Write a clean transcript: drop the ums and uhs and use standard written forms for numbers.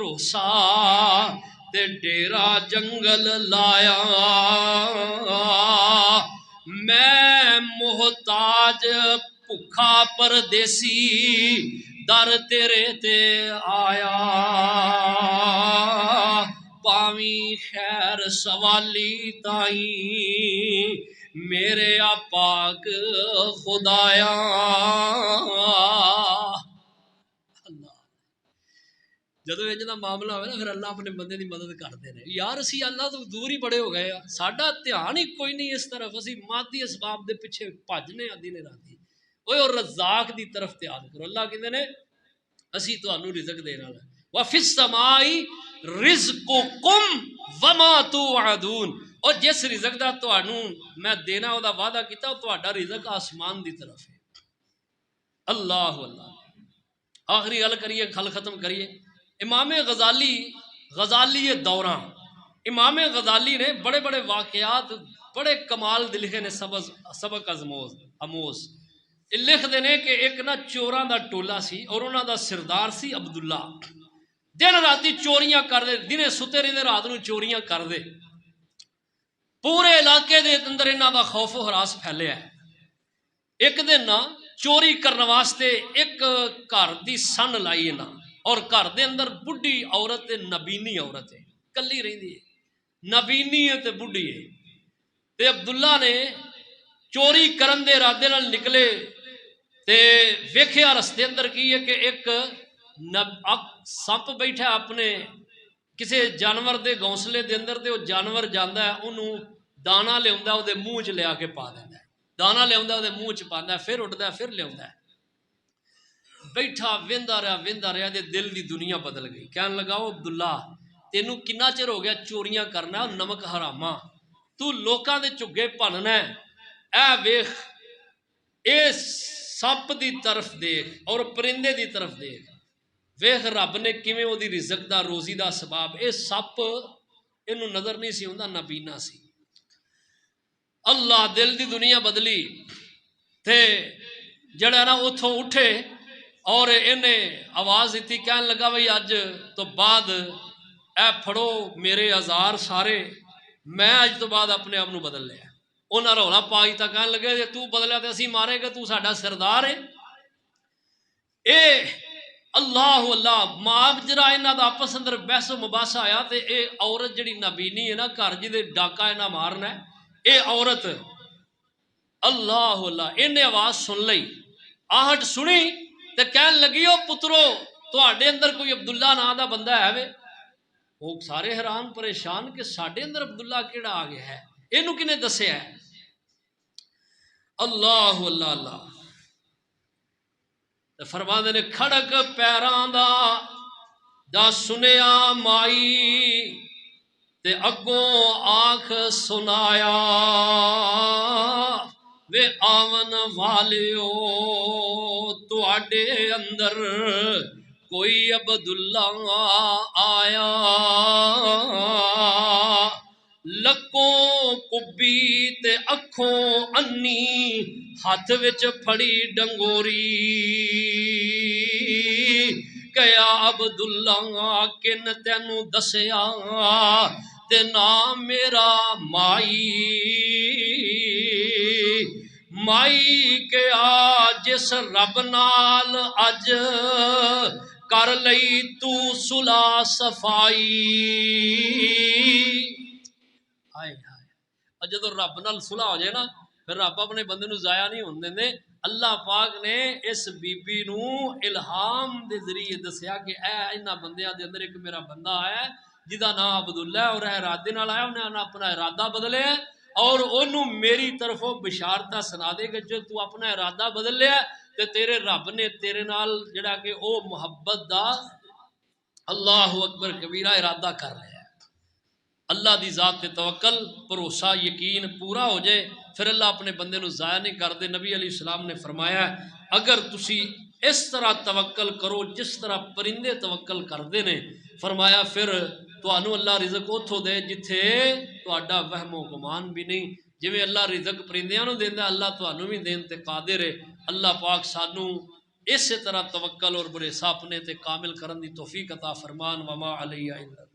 भरोसा ते डेरा जंगल लाया। मैं मोहताज भुखा परदेसी दर तेरे ते आया। पावी खैर सवाली ताई मेरे पाक खुदाया। ਜਦੋਂ ਇੰਜ ਦਾ मामला ਹੋਵੇ ना फिर अल्लाह अपने बंदे की मदद करते हैं। यार असी अल्लाह तो दूर ही बड़े हो गए, साडा ध्यान ही कोई नहीं इस तरफ, असी मादी असबाब के पिछे भजने दिन राती। ओए और रज़ाक की तरफ ध्यान करो। अल्लाह कहते हैं असी तुहानू रिज़क देने वाला व फिस समाई रिज़्कुकुम वमा तुअदून। और जिस रिज़क का तुहानू मैं देना वदा वादा किया तुहाडा रिज़क आसमान की तरफ है। अल्लाह अल्लाह। आखिरी गल करिए, खल खत्म करिए। इमाम गजाली दौरा, इमाम गजाली ने बड़े बड़े वाकयात बड़े कमाल दे लिखे ने, सबक अमोस लिखते हैं कि एक ना चोरों का टोला सी और उन्हों का सरदार सी अब्दुल्ला। दिन राती चोरियां करते, दिने सुते रहते रात को चोरियां करते। पूरे इलाके के अंदर इन्हों का खौफ हरास फैलिया। एक दिन ना चोरी करने वास्ते एक घर की सन लाई इन्हें, और घर के अंदर बुढ़ी औरत है, नबीनी औरत है, कली रही है, नबीनी है तो बुढ़ी है। ते अब्दुल्ला ने चोरी करन दे इरादे नाल निकले ते वेख्या रस्ते अंदर की है कि एक सप बैठा अपने किसी जानवर के घोंसले के अंदर, तो जानवर जाता है उन्होंने दाना लिया वो मूँह च लिया के पा देता है, दाना लिया वो मूँह च पाता है, फिर उठता है, फिर लिया। बैठा वेंदा रहा, दिल की दुनिया बदल गई। कहने लगा ओ अब्दुल्ला तेनू किन्ना चिर हो गया चोरियां करना, नमक हरामा, तू लोगों के झुग्गे भनना है। वेख ए सप की तरफ देख और परिंदे की तरफ देख, वेख रब ने किवें ओदी रिज़क दा रोजी दा सबब। ये सप इनू नज़र नहीं सी आउंदा, नबीना सी। अल्लाह दिल की दुनिया बदली थे जड़ा ना उथों उठे और इन्हें आवाज़ दी, कहने लगा भाई अज तो बाद ए फड़ो मेरे औजार सारे, मैं अज तो बाद अपने आप को बदल लिया। उन्हें रौला पा दिता, कहने लगे जे तू बदलिया तो असी मारेगा, तू साडा सरदार है। ये अल्लाह अल्लाह माप जरा इन्हों का आपस अंदर बहसो मुबासा आया। तो ये औरत जी नबीनी है ना घर जिदे डाका इन्हें मारना है, ये औरत अल्लाह अल्लाह इन्हें आवाज़ सुन ली, आहट सुनी तो कहन लगी ओ पुत्रो तुहाडे अंदर कोई अब्दुल्ला नाम का बंदा है वे। वो सारे हैरान परेशान कि साडे अंदर अब्दुल्ला केड़ा आ गया है, इनू किने दस्या है। अल्लाह अल्लाह अल्लाह तो फरमांदे ने खड़क पैरां दा सुनिया माई ते अगों आख सुनाया, वे आवन वालियो तुहाडे अंदर कोई अब्दुल्ला आया। लकों कुब्बी ते अखों अन्नी, हाथ विच फड़ी डंगोरी, कया अब्दुल्ला किन तैनू दस्या ते नाम मेरा माई। माई क्या जिस रब नाल अज कर लई तू सुला सफाई। हाय हाय, जो रब नाल सुलह हो जाए ना फिर रब अपने बंदे नू जाया नहीं होने देंदे। अल्लाह पाक ने इस बीबी नू इल्हाम दे जरिए दसिया कि इन्हां बंदियां दे अंदर एक मेरा बंदा है जिदा नाम अब्दुल्ला है, और इरादे नाल आया, उन्हें अपना इरादा बदलिया और ओनू मेरी तरफों बिशारता सुना दे कि जो तू अपना इरादा बदल लिया तो तेरे रब ने तेरे नाल जिहड़ा कि ओ मुहब्बत दा अल्लाह अकबर कबीरा इरादा कर लिया। अल्लाह की जात पे तवक्कल भरोसा यकीन पूरा हो जाए फिर अल्लाह अपने बंदे नू ज़ाया नहीं करते। नबी अलैहि सलाम ने फरमाया अगर तुसी इस तरह तवक्कल करो जिस तरह परिंदे तवक्कल करते हैं, फरमाया फिर तुहानू अल्लाह रिज़क उथों दे जिथे तुहाडा वहमो गुमान भी नहीं। जिवें अल्लाह रिज़क परिंदियां नू देंदा अल्लाह तुहानू भी देन ते कादिर है। अल्लाह पाक सानू इस तरह तवक्कल और बुरे सापने ते कामिल करन दी तौफीक अता फरमान। वमा अलैया इल्ला